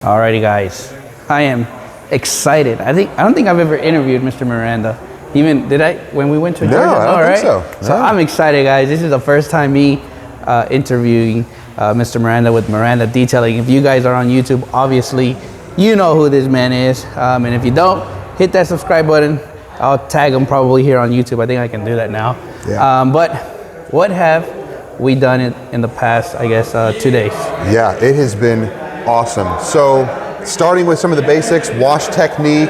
Alrighty, guys, I am excited. I don't think I've ever interviewed Mr. Miranda. Even did I when we went to Georgia? No, I don't think so. So I'm excited, guys. This is the first time me interviewing Mr. Miranda with Miranda Detailing. If you guys are on YouTube, obviously you know who this man is, and if you don't, hit that subscribe button. I'll tag him probably here on YouTube. I think I can do that now. Yeah. But what have we done in the past, I guess, 2 days? Yeah, it has been awesome. So starting with some of the basics, wash technique,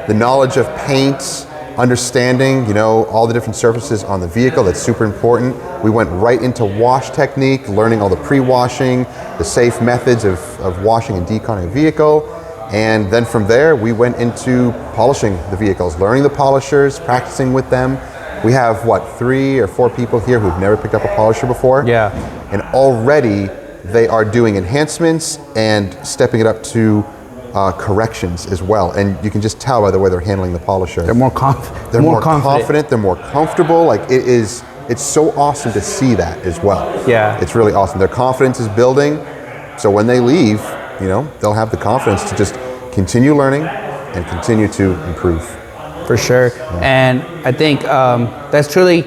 the knowledge of paints, understanding, all the different surfaces on the vehicle. That's super important. We went right into wash technique, learning all the pre-washing, the safe methods of washing and deconning a vehicle. And then from there, we went into polishing the vehicles, learning the polishers, practicing with them. We have, 3 or 4 people here who've never picked up a polisher before. Yeah. And already they are doing enhancements and stepping it up to corrections as well. And you can just tell by the way they're handling the polisher. They're more confident. They're more confident. They're more comfortable. It's so awesome to see that as well. Yeah. It's really awesome. Their confidence is building. So when they leave, they'll have the confidence to just continue learning and continue to improve. For sure. Yeah. And I think that's truly,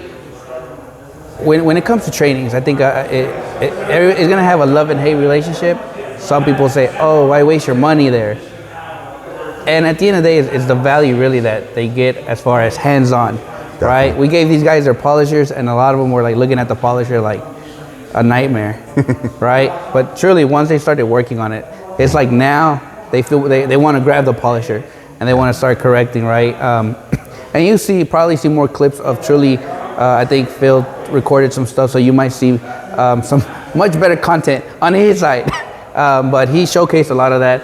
when it comes to trainings, I think it's going to have a love and hate relationship. Some people say, oh, why waste your money there? And at the end of the day, it's the value really that they get as far as hands-on, right? We gave these guys their polishers, and a lot of them were looking at the polisher like a nightmare, right? But truly, once they started working on it, it's like now they feel they want to grab the polisher and they want to start correcting, right? And you probably see more clips of truly, I think Phil recorded some stuff, so you might see some much better content on his side. But he showcased a lot of that.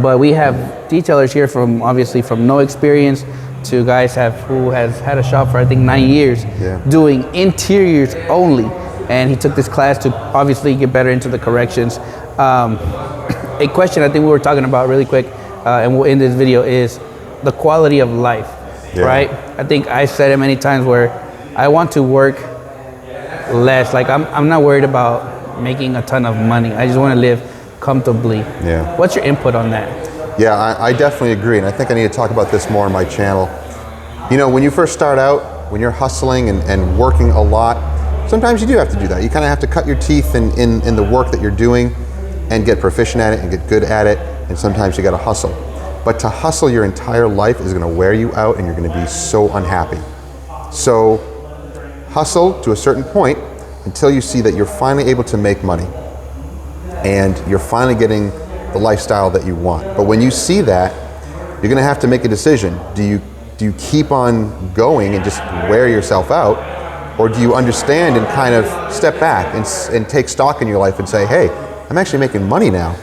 But we have detailers here from no experience to guys who has had a shop for I think 9 years, doing interiors only. And he took this class to obviously get better into the corrections. A question I think we were talking about really quick, and we'll end this video, is the quality of life, right? I think I said it many times where I want to work less. I'm not worried about making a ton of money. I just want to live comfortably. Yeah. What's your input on that? Yeah, I definitely agree, and I think I need to talk about this more on my channel. When you first start out, when you're hustling and working a lot, sometimes you do have to do that. You kind of have to cut your teeth in the work that you're doing and get proficient at it and get good at it, and sometimes you got to hustle. But to hustle your entire life is going to wear you out, and you're going to be so unhappy. So hustle to a certain point until you see that you're finally able to make money and you're finally getting the lifestyle that you want. But when you see that, you're going to have to make a decision. Do you keep on going and just wear yourself out, or do you understand and kind of step back and take stock in your life and say, hey, I'm actually making money now.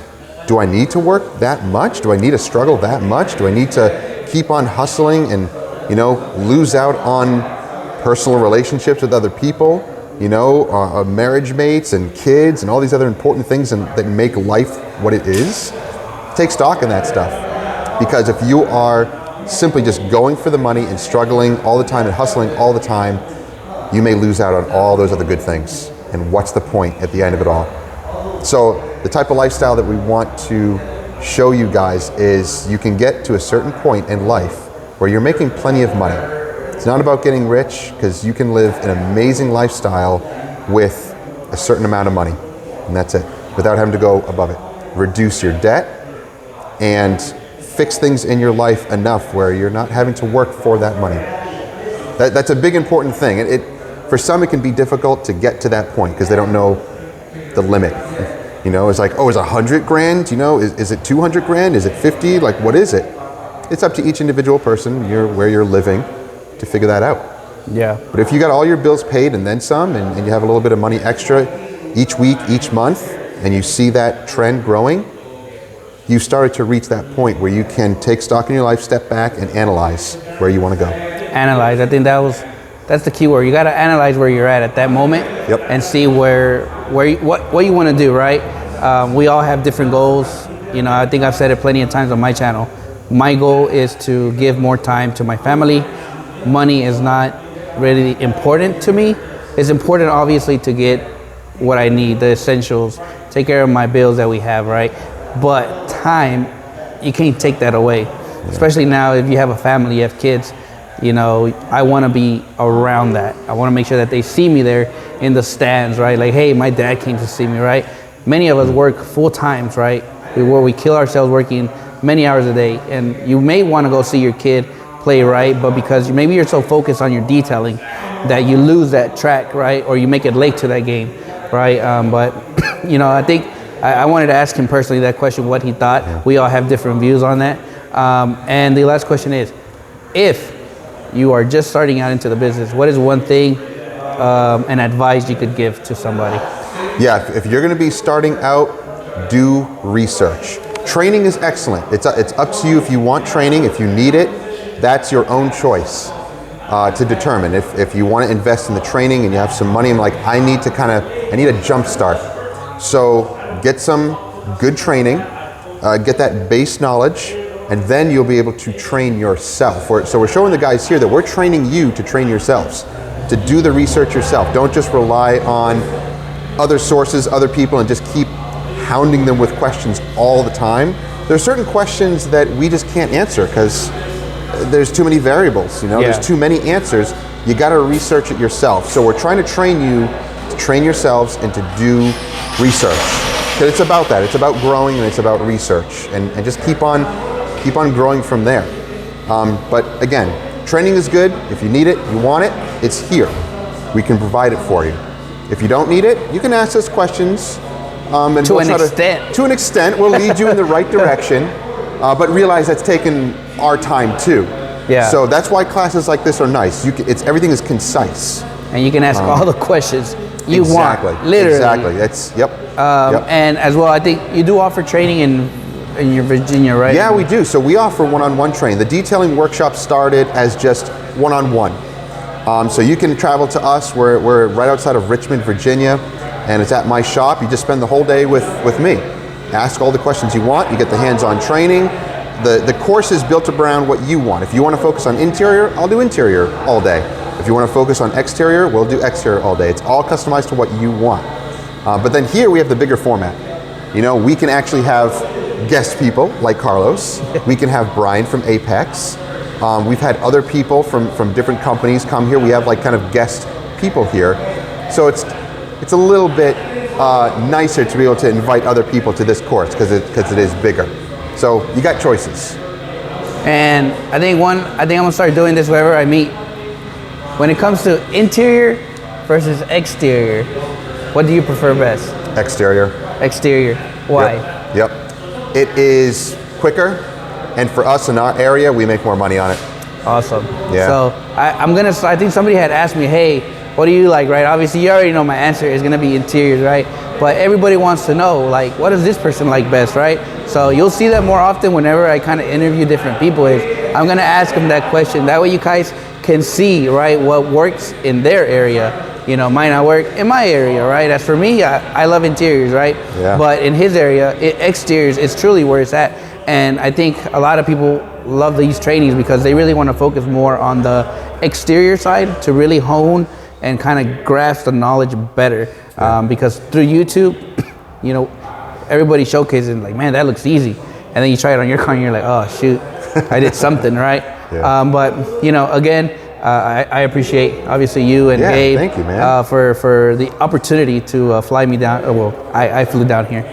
Do I need to work that much? Do I need to struggle that much? Do I need to keep on hustling and, lose out on personal relationships with other people, marriage mates and kids and all these other important things that make life what it is? Take stock in that stuff. Because if you are simply just going for the money and struggling all the time and hustling all the time, you may lose out on all those other good things. And what's the point at the end of it all? So the type of lifestyle that we want to show you guys is you can get to a certain point in life where you're making plenty of money. It's not about getting rich, because you can live an amazing lifestyle with a certain amount of money, and that's it, without having to go above it. Reduce your debt and fix things in your life enough where you're not having to work for that money. That's a big important thing. For some it can be difficult to get to that point because they don't know the limit. It's like, oh, is 100 grand? Is it 200 grand? Is it 50? What is it? It's up to each individual person where you're living to figure that out. Yeah. But if you got all your bills paid and then some, and you have a little bit of money extra each week, each month, and you see that trend growing, you started to reach that point where you can take stock in your life, step back, and analyze where you want to go. Analyze. I think that's the key word. You got to analyze where you're at that moment, and see what you want to do, right? We all have different goals. I think I've said it plenty of times on my channel. My goal is to give more time to my family. Money is not really important to me. It's important, obviously, to get what I need, the essentials, take care of my bills that we have, right? but time, you can't take that away. Especially now, if you have a family, you have kids, you know, I want to be around that. I want to make sure that they see me there in the stands, right? Like, hey, my dad came to see me, right? Many of us work full times, right? We kill ourselves working many hours a day, and you may want to go see your kid play, right? But because maybe you're so focused on your detailing that you lose that track, right? Or you make it late to that game, right? But, you know, I think I wanted to ask him personally that question, what he thought. Yeah. We all have different views on that. And the last question is, if you are just starting out into the business, what is one thing and advice you could give to somebody? Yeah, if you're going to be starting out, do research. Training is excellent. It's up to you if you want training. If you need it, that's your own choice to determine. If you want to invest in the training and you have some money, I'm like, I need a jump start. So get some good training, get that base knowledge, and then you'll be able to train yourself. So we're showing the guys here that we're training you to train yourselves, to do the research yourself. Don't just rely on other sources, other people, and just keep hounding them with questions all the time. There's certain questions that we just can't answer because there's too many variables, you know, There's too many answers. You got to research it yourself. So we're trying to train you to train yourselves and to do research. Because it's about that. It's about growing and it's about research, and just keep on growing from there. But again, training is good. If you need it, you want it, it's here. We can provide it for you. If you don't need it, you can ask us questions. And to an extent, we'll lead you in the right direction. But realize that's taken our time too. Yeah. So that's why classes like this are nice. Everything is concise. And you can ask all the questions you want. Literally. Exactly. Yep. And as well, I think you do offer training in your Virginia, right? Yeah, we do. So we offer one-on-one training. The detailing workshop started as just one-on-one. So you can travel to us. We're right outside of Richmond, Virginia, and it's at my shop. You just spend the whole day with me. Ask all the questions you want. You get the hands-on training. The course is built around what you want. If you want to focus on interior, I'll do interior all day. If you want to focus on exterior, we'll do exterior all day. It's all customized to what you want. But then here we have the bigger format. You know, we can actually have guest people like Carlos. We can have Brian from Apex. We've had other people from different companies come here. We have like kind of guest people here. So it's a little bit nicer to be able to invite other people to this course because it is bigger. So you got choices. And I think I'm gonna start doing this wherever I meet. When it comes to interior versus exterior, what do you prefer best? Exterior. Exterior. Why? Yep. It is quicker, and for us in our area, we make more money on it. Awesome. Yeah. So I think somebody had asked me, hey, what do you like, right? Obviously, you already know my answer is gonna be interiors, right? But everybody wants to know, like, what does this person like best, right? So you'll see that more often whenever I kind of interview different people. I'm gonna ask them that question. That way you guys can see, right, what works in their area. You know, might not work in my area, right? As for me, I love interiors, right? Yeah. But in his area, exteriors is truly where it's at. And I think a lot of people love these trainings because they really want to focus more on the exterior side to really hone and kind of grasp the knowledge better. Because through YouTube, you know, everybody showcases like, man, that looks easy. And then you try it on your car and you're like, oh, shoot, I did something, right? Yeah. But, you know, again, I appreciate obviously you and Gabe, thank you, man. For the opportunity to fly me down. I flew down here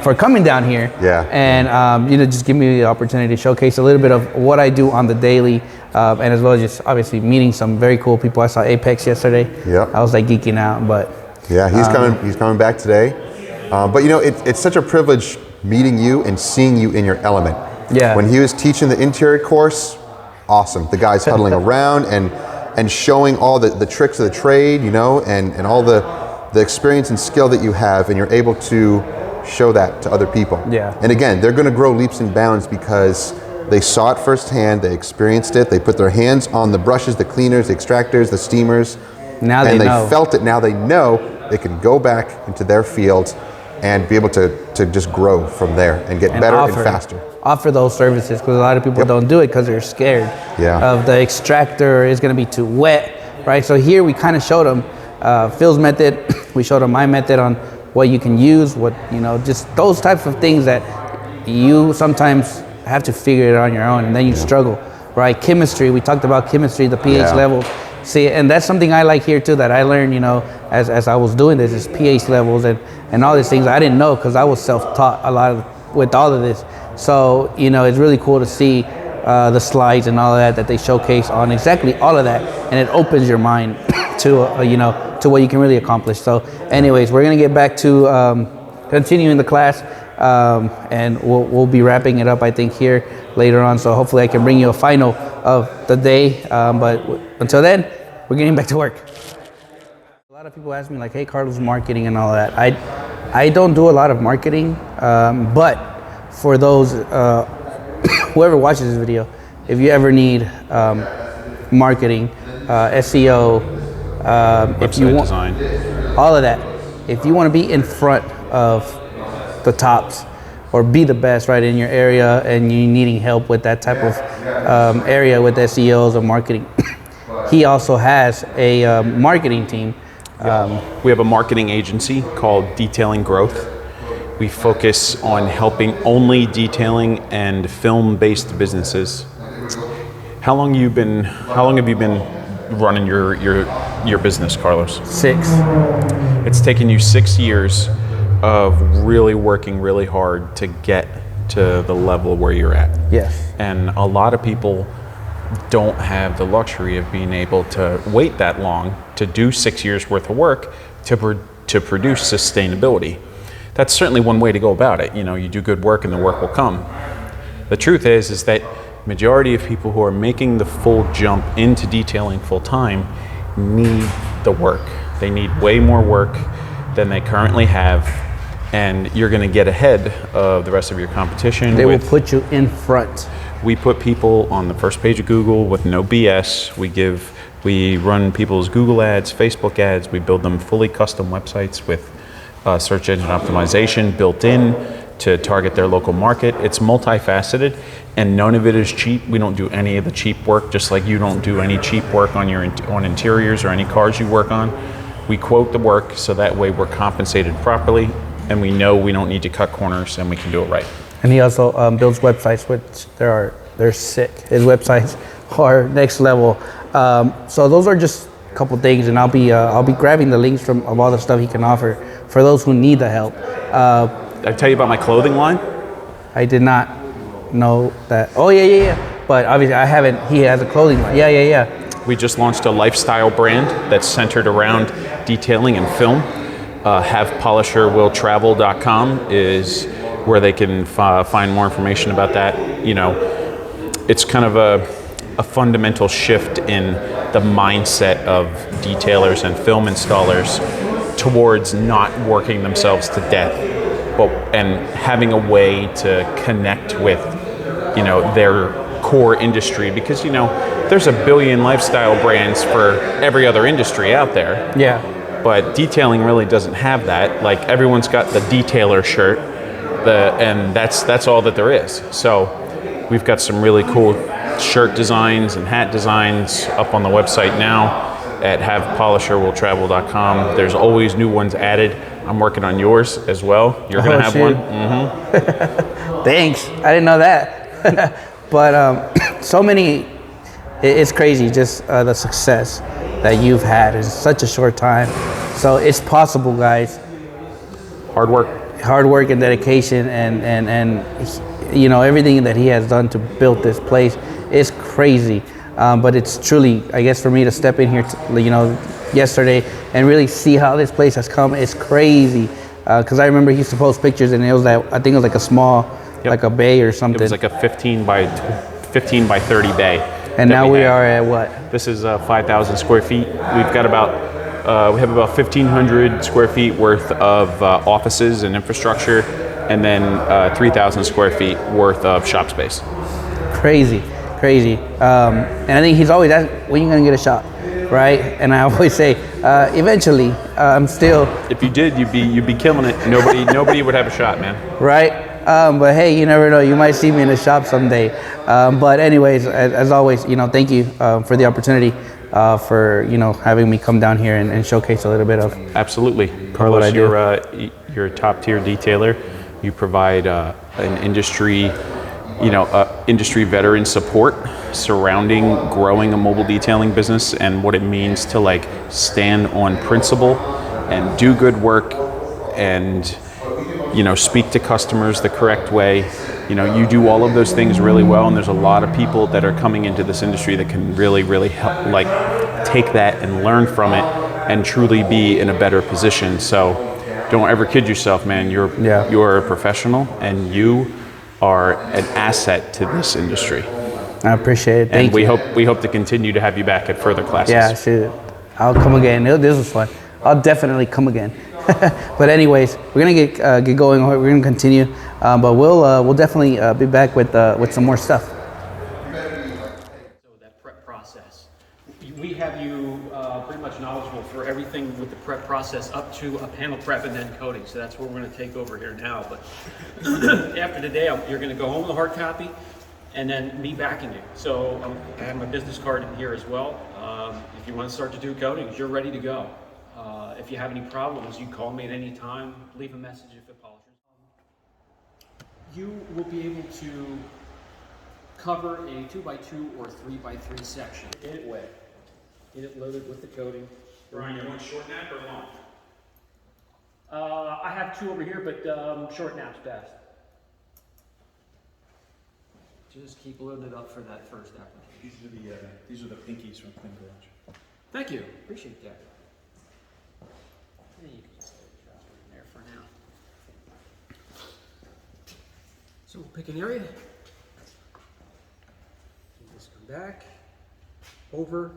for coming down here. Yeah. And you know, just give me the opportunity to showcase a little bit of what I do on the daily, and as well as just obviously meeting some very cool people. I saw Apex yesterday. Yeah. I was like geeking out, but yeah, he's coming back today. But you know, it's such a privilege meeting you and seeing you in your element. Yeah. When he was teaching the interior course, awesome. The guys huddling around and showing all the tricks of the trade, you know, and all the experience and skill that you have, and you're able to show that to other people. Yeah. And again, they're going to grow leaps and bounds because they saw it firsthand, they experienced it, they put their hands on the brushes, the cleaners, the extractors, the steamers, now and they know. felt it. Now they know they can go back into their field and be able to just grow from there and get better and faster. Offer those services because a lot of people don't do it because they're scared of the extractor is going to be too wet, right? So here we kind of showed them Phil's method. We showed them my method on what you can use, what, you know, just those types of things that you sometimes have to figure it on your own, and then you struggle, right? Chemistry, we talked about chemistry, the pH levels. See, and that's something I like here too, that I learned, you know, as I was doing this, is pH levels and all these things I didn't know, because I was self-taught a lot with all of this. So, you know, it's really cool to see the slides and all of that they showcase on exactly all of that, and it opens your mind to, you know, to what you can really accomplish. So anyways, we're gonna get back to continuing the class, and we'll be wrapping it up, I think, here later on. So hopefully I can bring you a final of the day, but until then, we're getting back to work. A lot of people ask me like, hey, Carlos, marketing and all that. I don't do a lot of marketing, but for those, whoever watches this video, if you ever need marketing, SEO, if you want design, all of that, if you want to be in front of the tops or be the best right in your area, and you needing help with that type of area with SEOs or marketing, he also has a marketing team. we have a marketing agency called Detailing Growth. We focus on helping only detailing and film-based businesses. How long have you been running your business, Carlos? 6. It's taken you 6 years of really working really hard to get to the level where you're at. Yes. And a lot of people don't have the luxury of being able to wait that long to do 6 years worth of work to produce sustainability. That's certainly one way to go about it. You know, you do good work and the work will come. The truth is that majority of people who are making the full jump into detailing full time need the work. They need way more work than they currently have, and you're going to get ahead of the rest of your competition. They will put you in front. We put people on the first page of Google with no BS. We run people's Google ads, Facebook ads. We build them fully custom websites with search engine optimization built in to target their local market. It's multifaceted, and none of it is cheap. We don't do any of the cheap work, just like you don't do any cheap work on on interiors or any cars you work on. We quote the work so that way we're compensated properly, and we know we don't need to cut corners, and we can do it right. And he also builds websites, which they're sick. His websites are next level. So those are just a couple things, and I'll be grabbing the links of all the stuff he can offer for those who need the help. I tell you about my clothing line. I did not know that. Oh yeah. But obviously I haven't. He has a clothing line. Yeah. We just launched a lifestyle brand that's centered around detailing and film. HavePolisherWillTravel.com is where they can find more information about that. You know, it's kind of a fundamental shift in the mindset of detailers and film installers towards not working themselves to death, and having a way to connect with, you know, their core industry, because, you know, there's a billion lifestyle brands for every other industry out there. Yeah. But detailing really doesn't have that. Like, everyone's got the detailer shirt, and that's all that there is. So we've got some really cool shirt designs and hat designs up on the website now at HavePolisherWillTravel.com. There's always new ones added. I'm working on yours as well. You're gonna have one. Mm-hmm. Thanks. I didn't know that. But so many. It's crazy, just the success that you've had in such a short time. So it's possible, guys. Hard work And dedication, and you know, everything that he has done to build this place is crazy. But it's truly, I guess, for me to step in here, you know, yesterday and really see how this place has come. It's crazy. Because I remember he used to post pictures, and it was I think it was like a small, like a bay or something. It was like a 15 by 30 bay. And now we are at what? This is 5,000 square feet. We've got we have about 1,500 square feet worth of offices and infrastructure, and then 3,000 square feet worth of shop space. Crazy. And I think he's always asked, when are you gonna get a shop, right? And I always say, eventually. I'm still. If you did, you'd be killing it. Nobody would have a shop, man. Right. But hey, you never know. You might see me in the shop someday. But anyways, as always, you know, thank you for the opportunity, for, you know, having me come down here and showcase a little bit of. Absolutely, Carlos. You're a top tier detailer. You provide an industry, industry veteran support surrounding growing a mobile detailing business and what it means to like stand on principle and do good work and speak to customers the correct way. You do all of those things really well, and there's a lot of people that are coming into this industry that can really help, like, take that and learn from it and truly be in a better position. So don't ever kid yourself, man. You're a professional and you are an asset to this industry. I appreciate it. Thank you. And we hope to continue to have you back at further classes. Yeah, shoot. I'll come again. This was fun. I'll definitely come again. But anyways, we're gonna get going. We're gonna continue, but we'll definitely be back with some more stuff. So that prep process, we have you pretty much knowledgeable for everything with the prep process up to a panel prep and then coating. So that's what we're gonna take over here now. But after today, you're gonna go home with a hard copy, and then me backing you. So I have my business card in here as well. If you want to start to do coatings, you're ready to go. If you have any problems, you call me at any time, leave a message if it polishers. You will be able to cover a 2x2 or 3x3 section. Get it wet. Get it loaded with the coating. Brian, you want short nap or long? I have two over here, but short nap's best. Just keep loading it up for that first application. These are the pinkies from Clean Garage. Thank you. Appreciate that. You can just throw the transfer in there for now. So we'll pick an area. You just come back, over,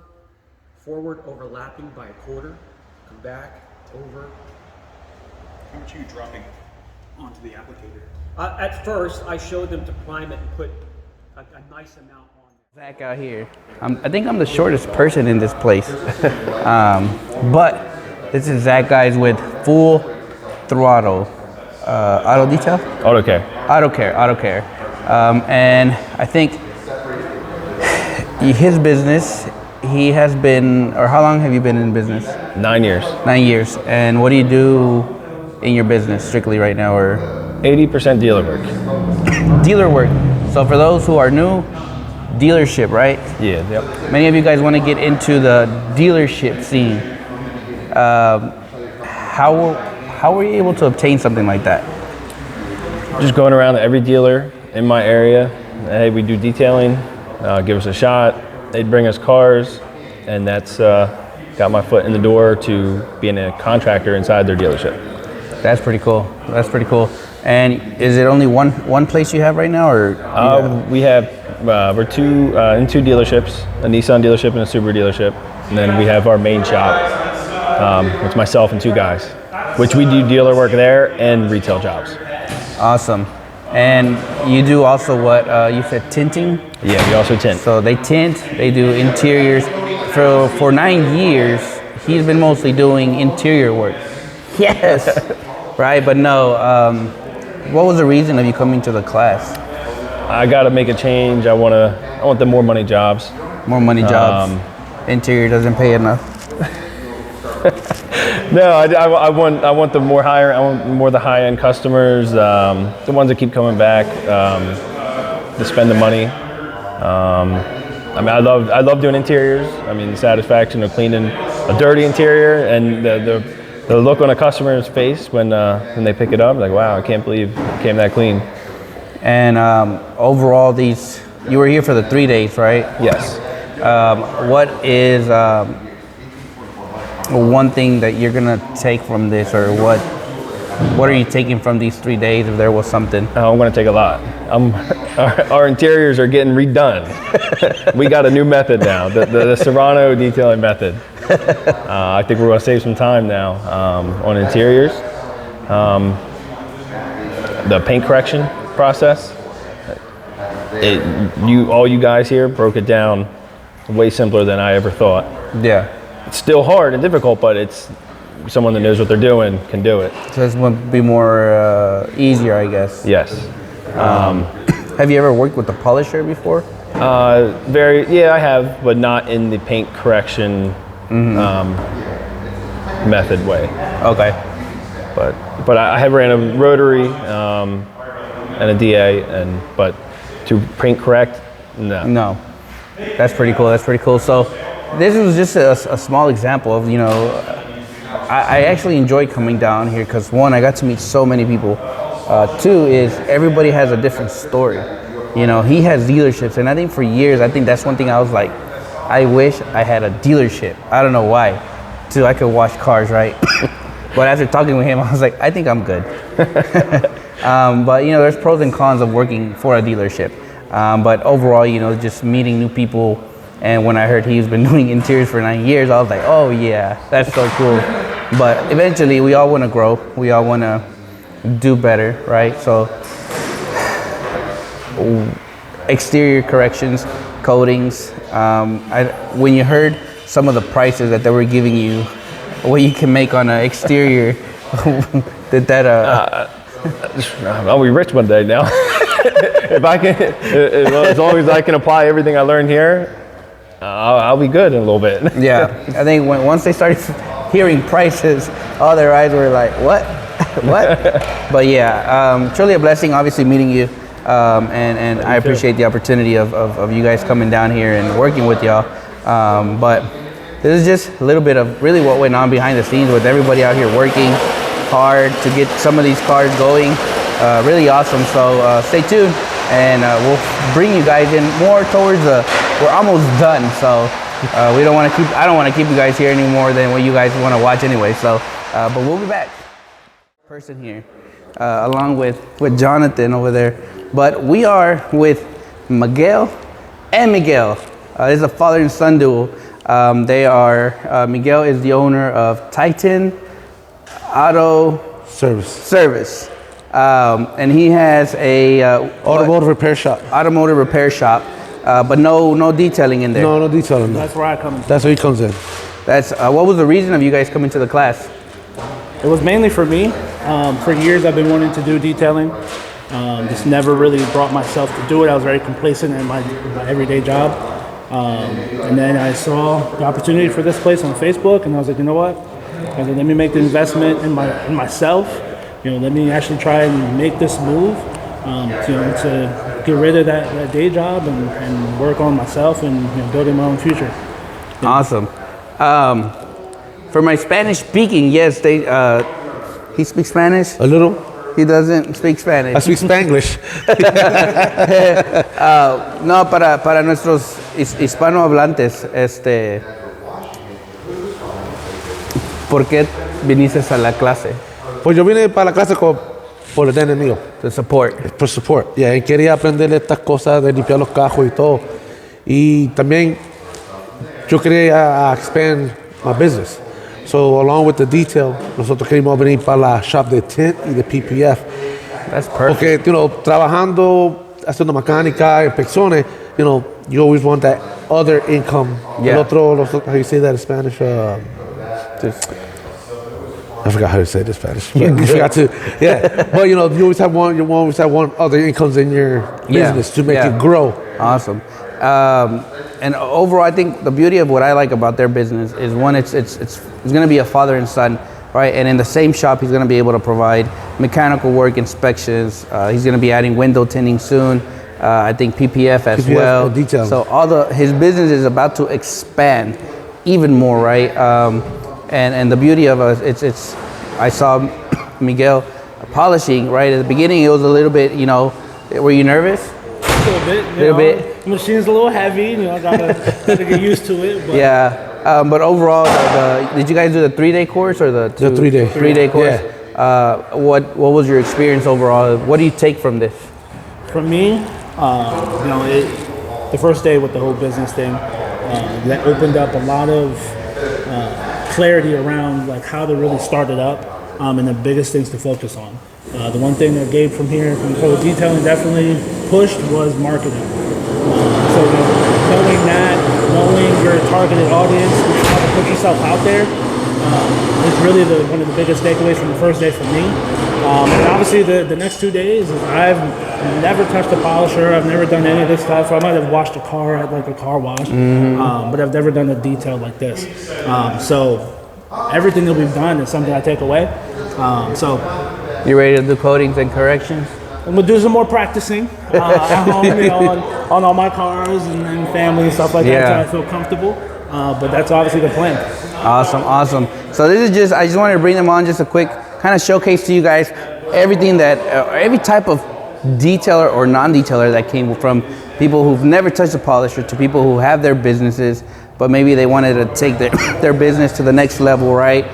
forward, overlapping by a quarter. Come back, over. How much are you dropping onto the applicator? At first, I showed them to prime it and put a nice amount on there. Zach out here. I think I'm the shortest person in this place, but this is Zach, guys, with full throttle auto detail. Auto care. Auto care. And I think his business, he has been, or how long have you been in business? 9 years. 9 years. And what do you do in your business strictly right now? Or 80% dealer work. dealer work. So for those who are new, dealership, right? Yeah, yep. Many of you guys want to get into the dealership scene. How were you able to obtain something like that? Just going around to every dealer in my area. Hey, we do detailing. Give us a shot. They'd bring us cars, and that's got my foot in the door to being a contractor inside their dealership. That's pretty cool. That's pretty cool. And is it only one place you have right now, or? We have we're in two dealerships, a Nissan dealership and a Subaru dealership, and then we have our main shop. It's myself and two guys, which we do dealer work there and retail jobs. Awesome. And you do also what you said, tinting? Yeah, we also tint. So they tint, they do interiors. For 9 years, he's been mostly doing interior work. Yes. Right, but no. What was the reason of you coming to the class? I got to make a change. I want the more money jobs. More money jobs. Interior doesn't pay enough. No, I want the more higher. I want more the high end customers, the ones that keep coming back, to spend the money. I mean, I love doing interiors. I mean, the satisfaction of cleaning a dirty interior and the look on a customer's face when they pick it up, like, wow, I can't believe it came that clean. And overall, you were here for the 3 days, right? Yes. What is one thing that you're gonna take from this, or what are you taking from these 3 days, if there was something? Oh, I'm gonna take a lot. Our interiors are getting redone. We got a new method now, the Serrano detailing method. I think we're gonna save some time now on interiors. The paint correction process, all you guys here broke it down way simpler than I ever thought. Yeah. It's still hard and difficult, but it's someone that knows what they're doing can do it. So this would be more easier, I guess. Yes. Have you ever worked with a polisher before? Yeah, I have, but not in the paint correction method way. Okay. But I have ran a rotary and a DA, but to print correct, no. No. That's pretty cool. That's pretty cool. So this was just a small example of, I actually enjoy coming down here because, one, I got to meet so many people. Two is everybody has a different story. He has dealerships, and I think for years, that's one thing I was like, I wish I had a dealership. I don't know why. So I could wash cars, right? But after talking with him, I was like, I think I'm good. But there's pros and cons of working for a dealership. But overall, just meeting new people. And when I heard he's been doing interiors for 9 years, I was like, oh yeah, that's so cool. But eventually, we all want to grow. We all want to do better, right? So exterior corrections, coatings. When you heard some of the prices that they were giving you, what you can make on an exterior, did that? I'll be rich one day now. If I can, as long as I can apply everything I learned here, I'll be good in a little bit. Yeah, I think once they started hearing prices, all their eyes were like, what? What? But yeah, truly a blessing, obviously, meeting you. And I appreciate the opportunity of you guys coming down here and working with y'all. But this is just a little bit of really what went on behind the scenes with everybody out here working hard to get some of these cars going. Really awesome. So stay tuned, and we'll bring you guys in more towards we're almost done. So I don't want to keep you guys here any more than what you guys want to watch anyway. So, but we'll be back. Person here, along with Jonathan over there. But we are with Miguel and Miguel. This is a father and son duo. Miguel is the owner of Titan Auto Service. And he has a automotive repair shop. Automotive repair shop, but no detailing in there. No detailing. That's where I come in. That's where he comes in. That's what was the reason of you guys coming to the class? It was mainly for me. For years I've been wanting to do detailing. Just never really brought myself to do it. I was very complacent in my everyday job. And then I saw the opportunity for this place on Facebook, and I was like, you know what? I said, let me make the investment in myself. Let me actually try and make this move. To get rid of that day job and work on myself and building my own future. Awesome. For my Spanish speaking, yes, he speaks Spanish. A little. He doesn't speak Spanish. I speak Spanglish. No, para nuestros hispanohablantes, ¿por qué viniste a la clase? Pues yo vine para la clase por el nene mío. To support. Por support. Yeah, y quería aprender estas cosas de limpiar los cajos y todo. Y también yo quería expand my business. So along with the detail, nosotros queríamos venir para la shop de tint y de PPF. That's perfect. Porque, trabajando, haciendo mecánica, inspecciones, you always want that other income. Yeah. How you say that in Spanish? I forgot how to say it in Spanish. But you forgot to, yeah. But you always have one other incomes in your business to make it grow. Awesome. And overall, I think the beauty of what I like about their business is, one, it's going to be a father and son, right? And in the same shop, he's going to be able to provide mechanical work, inspections. He's going to be adding window tinting soon. I think PPF as well. Detail. So his business is about to expand even more, right? And the beauty of it's I saw Miguel polishing, right? At the beginning, it was a little bit, were you nervous? A little bit. The machine's a little heavy, gotta get used to it. But. Yeah, but overall, did you guys do the 3-day course or the 3-day? 3-day course. Yeah. What was your experience overall? What do you take from this? For me, the first day with the whole business thing, that opened up a lot of clarity around like how to really start it up, and the biggest things to focus on. The one thing that Gabe from Code Detailing definitely pushed was marketing. So knowing your targeted audience, how to put yourself out there, is really one of the biggest takeaways from the first day for me. And obviously the next 2 days, I've never touched a polisher. I've never done any of this stuff. I might have washed a car at like a car wash, but I've never done a detail like this. So everything that we've done is something I take away. So you ready to do coatings and corrections? I'm gonna do some more practicing at home, you know, on all my cars and family and stuff like that, Yeah. until I feel comfortable. But that's obviously the plan. Awesome. So this is just, I just wanted to bring them on, just a quick kind of showcase to you guys everything that, every type of detailer or non-detailer that came from people who've never touched a polisher to people who have their businesses, but maybe they wanted to take their business to the next level, right?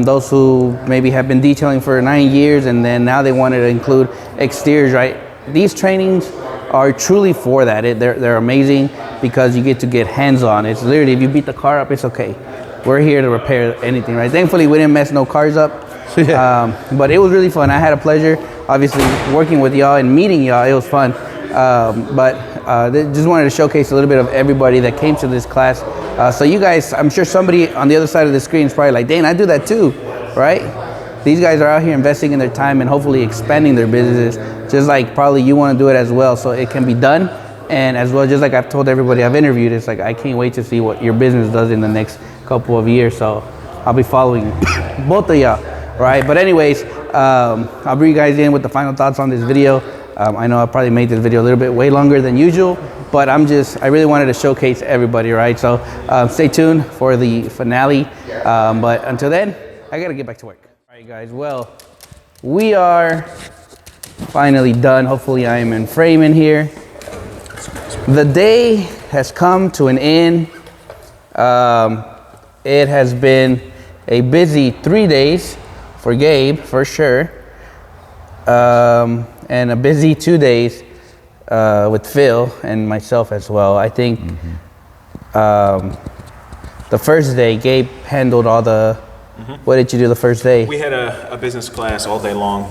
Those who maybe have been detailing for 9 years and then now they wanted to include exteriors, right? These trainings are truly for that. They're amazing because you get to get hands-on. It's literally, if you beat the car up, it's okay. We're here to repair anything, right? Thankfully, we didn't mess no cars up. But it was really fun. I had a pleasure, obviously, working with y'all and meeting y'all. It was fun. Just wanted to showcase a little bit of everybody that came to this class. So you guys, I'm sure somebody on the other side of the screen is probably like, Dane, I do that too, right? These guys are out here investing in their time and hopefully expanding their businesses, just like probably you want to do it as well, so it can be done. And as well, just like I've told everybody I've interviewed, it's like I can't wait to see what your business does in the next couple of years. So I'll be following both of y'all, right? But anyways, I'll bring you guys in with the final thoughts on this video. I know I probably made this video a little bit way longer than usual, but I really wanted to showcase everybody, right? So stay tuned for the finale. But until then, I gotta get back to work. All right, guys, well, we are finally done. Hopefully I am in frame in here. The day has come to an end. It has been a busy 3 days for Gabe, for sure. And a busy 2 days with Phil and myself as well. I think the first day, Gabe handled all the, what did you do the first day? We had a business class all day long,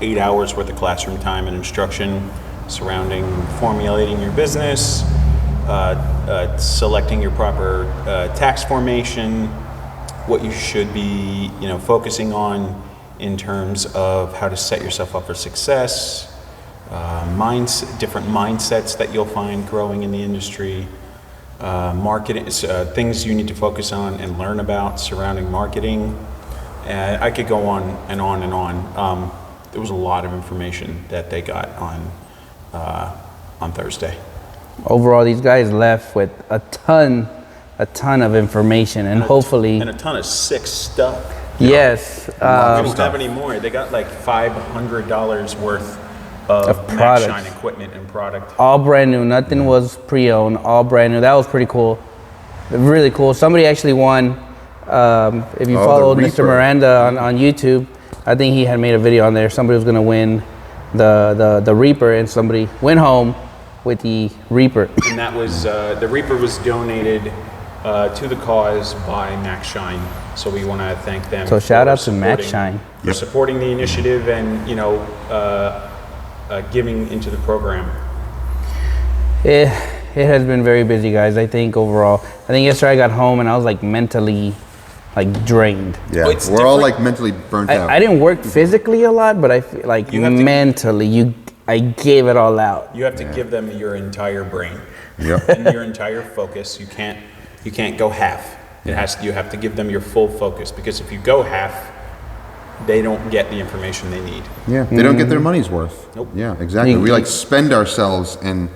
8 hours worth of classroom time and instruction surrounding formulating your business, selecting your proper tax formation, what you should be, focusing on in terms of how to set yourself up for success, different mindsets that you'll find growing in the industry, marketing, things you need to focus on and learn about surrounding marketing. I could go on and on and on. There was a lot of information that they got on Thursday. Overall, these guys left with a ton of information, and hopefully, and a ton of sick stuff. Yes. They don't have any more. They got like $500 worth of products. Shine equipment and product. All brand new. Nothing was pre-owned. All brand new. That was pretty cool. Really cool. Somebody actually won. If you followed Mr. Miranda on YouTube, I think he had made a video on there. Somebody was gonna win the Reaper, and somebody went home with the Reaper. And that was the Reaper was donated to the cause by Max Shine. So we want to thank them. So shout out to Max Shine for supporting the initiative and giving into the program. It has been very busy, guys. I think overall, yesterday I got home and I was like mentally drained. Yeah, we're all like mentally burnt out. I didn't work physically a lot, but I feel like mentally, I gave it all out. You have to give them your entire brain. Yep. And your entire focus. You can't go half. You have to give them your full focus, because if you go half, they don't get the information they need. Yeah, they don't get their money's worth. Nope. Yeah, exactly. We spend ourselves and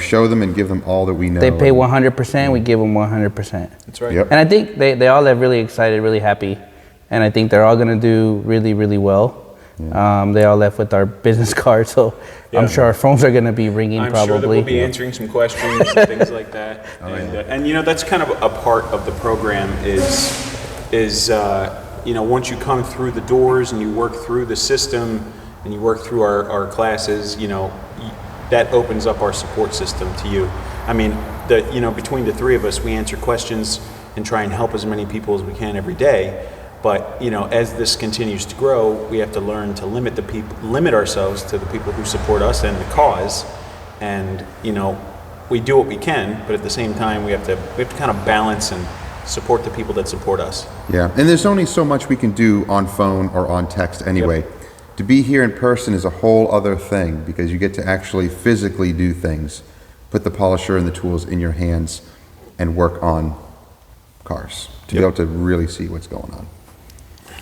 show them and give them all that we know. They pay 100%, we give them 100%. That's right. Yep. And I think they all left really excited, really happy, and I think they're all gonna do really, really well. They all left with our business cards, so I'm sure our phones are going to be ringing. I'm probably. sure that we'll be answering some questions and things like that. And that's kind of a part of the program is once you come through the doors and you work through the system and you work through our classes, that opens up our support system to you. I mean, between the three of us, we answer questions and try and help as many people as we can every day. But as this continues to grow, we have to learn to limit ourselves to the people who support us and the cause. And we do what we can, but at the same time, we have to kind of balance and support the people that support us. Yeah, and there's only so much we can do on phone or on text anyway. Yep. To be here in person is a whole other thing, because you get to actually physically do things, put the polisher and the tools in your hands, and work on cars to be able to really see what's going on.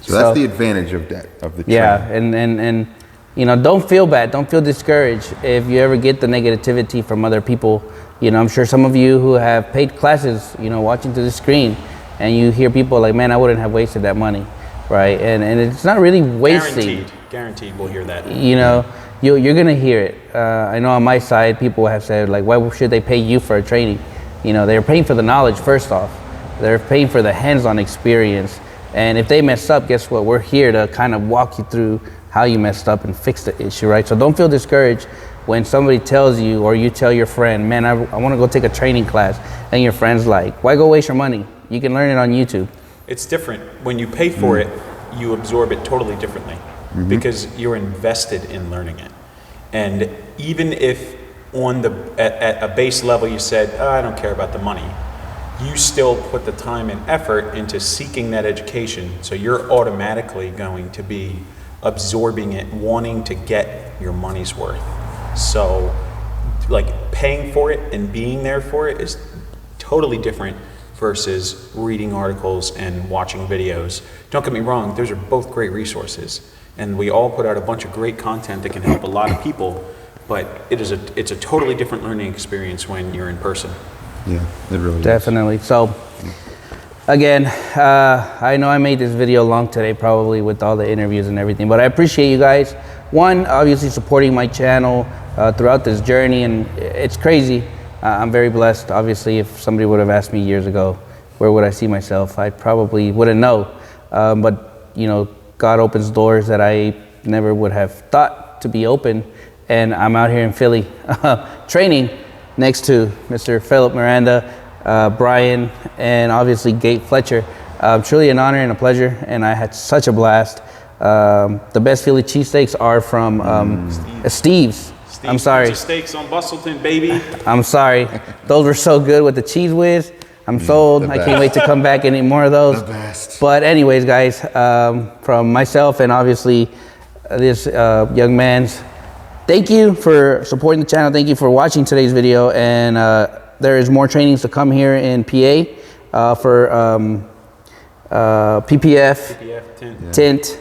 So that's the advantage of the training. Yeah, and you know, don't feel bad, don't feel discouraged if you ever get the negativity from other people. You know, I'm sure some of you who have paid classes, you know, watching to the screen, and you hear people like, man, I wouldn't have wasted that money, right? And it's not really wasting. Guaranteed we'll hear that. You know, you're gonna hear it. I know on my side, people have said like, why should they pay you for a training? You know, they're paying for the knowledge first off. They're paying for the hands-on experience. And if they mess up, guess what? We're here to kind of walk you through how you messed up and fix the issue, right? So don't feel discouraged when somebody tells you, or you tell your friend, man, I want to go take a training class, and your friend's like, why go waste your money? You can learn it on YouTube. It's different. When you pay for it, you absorb it totally differently because you're invested in learning it. And even if at a base level you said, oh, I don't care about the money, you still put the time and effort into seeking that education. So you're automatically going to be absorbing it, wanting to get your money's worth. So like paying for it and being there for it is totally different versus reading articles and watching videos. Don't get me wrong, those are both great resources. And we all put out a bunch of great content that can help a lot of people, but it's a totally different learning experience when you're in person. Yeah, it really Definitely. So again, I know I made this video long today, probably with all the interviews and everything, but I appreciate you guys. One, obviously supporting my channel throughout this journey, and it's crazy. I'm very blessed. Obviously, if somebody would have asked me years ago, where would I see myself? I probably wouldn't know. But you know, God opens doors that I never would have thought to be open, and I'm out here in Philly training next to Mr. Philip Miranda, Brian, and obviously Gate Fletcher. Truly an honor and a pleasure, and I had such a blast. The best Philly cheesesteaks are from Steve's. I'm sorry. Steaks on Bustleton, baby. I'm sorry. Those were so good with the cheese whiz. I'm sold. I can't wait to come back and eat more of those. The best. But anyways, guys, from myself and obviously this young man's, thank you for supporting the channel. Thank you for watching today's video. And there is more trainings to come here in PA for PPF tint.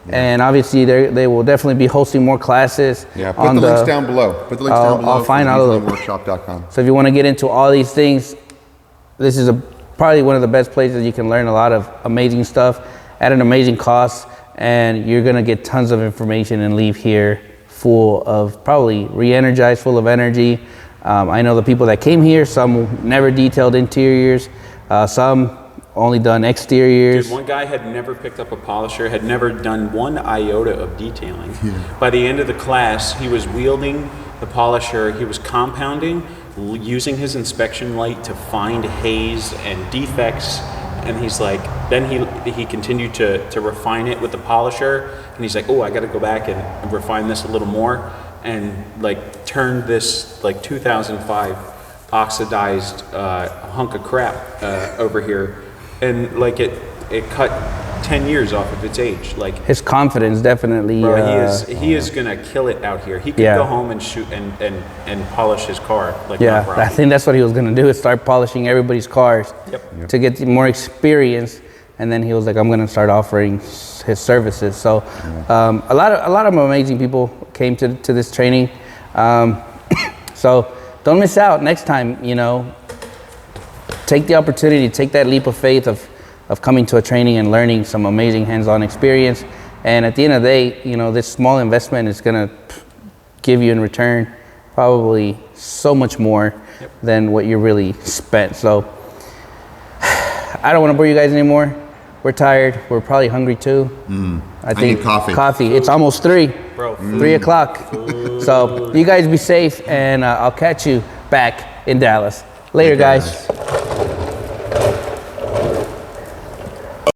And obviously, they will definitely be hosting more classes. Yeah, put the links down below. Put the links down below. I'll find all of them. Workshop.com. So if you want to get into all these things, this is probably one of the best places you can learn a lot of amazing stuff at an amazing cost. And you're going to get tons of information and leave here full of probably re-energized, full of energy. I know the people that came here, some never detailed interiors, some only done exteriors. Dude, one guy had never picked up a polisher, had never done one iota of detailing. By the end of the class, he was wielding the polisher, he was compounding, using his inspection light to find haze and defects. And he's like, then he continued to refine it with the polisher. And he's like, oh, I got to go back and refine this a little more. And like turned this like 2005 oxidized hunk of crap over here. And like it cut 10 years off of its age. Like his confidence definitely. Bro, he is gonna kill it out here. He could go home and shoot and polish his car. Like no problem. I think that's what he was gonna do, is start polishing everybody's cars to get more experience. And then he was like, I'm gonna start offering his services. So a lot of amazing people came to this training. So don't miss out next time. You know, take the opportunity, take that leap of faith of coming to a training and learning some amazing hands-on experience. And at the end of the day, you know, this small investment is gonna give you in return probably so much more than what you really spent. So I don't wanna bore you guys anymore. We're tired, we're probably hungry too. I think need coffee. Coffee, it's almost 3. Bro, 3 o'clock. So you guys be safe, and I'll catch you back in Dallas. Later, guys.